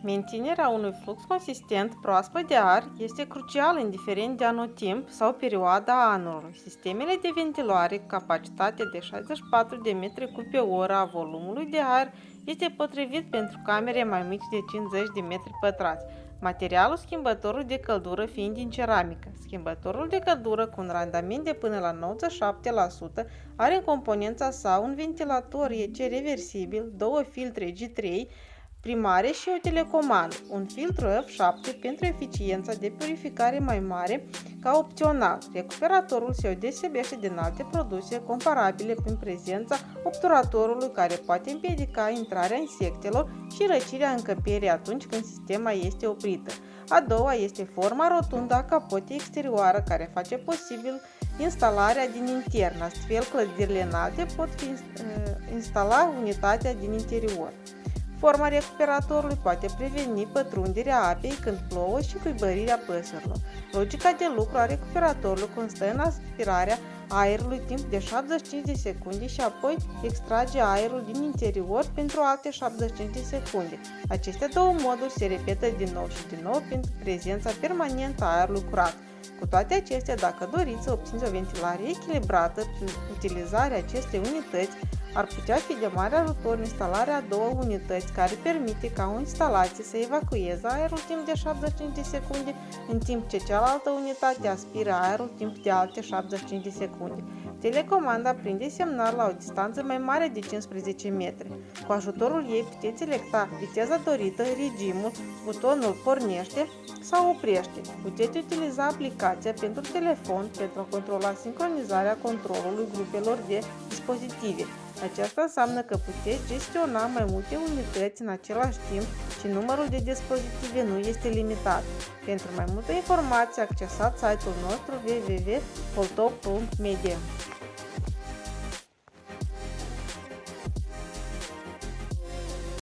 Menținerea unui flux consistent proaspăt de aer este crucială indiferent de anotimp sau perioada anului. Sistemele de ventilare cu capacitate de 64 de metri cub pe oră a volumului de aer este potrivit pentru camere mai mici de 50 de metri pătrați. Materialul schimbătorului de căldură fiind din ceramică. Schimbătorul de căldură cu un randament de până la 97% are în componența sa un ventilator EC reversibil, două filtre G3 primare și o telecomandă, un filtru F7 pentru eficiența de purificare mai mare ca opțional. Recuperatorul se deosebește din alte produse comparabile prin prezența obturatorului care poate împiedica intrarea insectelor și răcirea încăperii atunci când sistema este oprită. A doua este forma rotundă a capotei exterioară care face posibil instalarea din intern, astfel clădirile înalte pot instala unitatea din interior. Forma recuperatorului poate preveni pătrunderea apei când plouă și cuibărirea păsărilor. Logica de lucru a recuperatorului constă în aspirarea aerului timp de 75 de secunde și apoi extrage aerul din interior pentru alte 75 de secunde. Aceste două moduri se repetă din nou și din nou pentru prezența permanentă a aerului curat. Cu toate acestea, dacă doriți să obțineți o ventilare echilibrată prin utilizarea acestei unități, ar putea fi de mare ajutor instalarea a două unități care permite ca o instalație să evacueze aerul timp de 75 de secunde, în timp ce cealaltă unitate aspiră aerul timp de alte 75 de secunde. Telecomanda prinde semnal la o distanță mai mare de 15 metri. Cu ajutorul ei puteți selecta viteza dorită, regimul, butonul pornește sau oprește. Puteți utiliza aplicația pentru telefon pentru a controla sincronizarea controlului grupelor de dispozitive. Aceasta înseamnă că puteți gestiona mai multe unități în același timp și numărul de dispozitive nu este limitat. Pentru mai multă informație, accesați site-ul nostru www.poltop.media.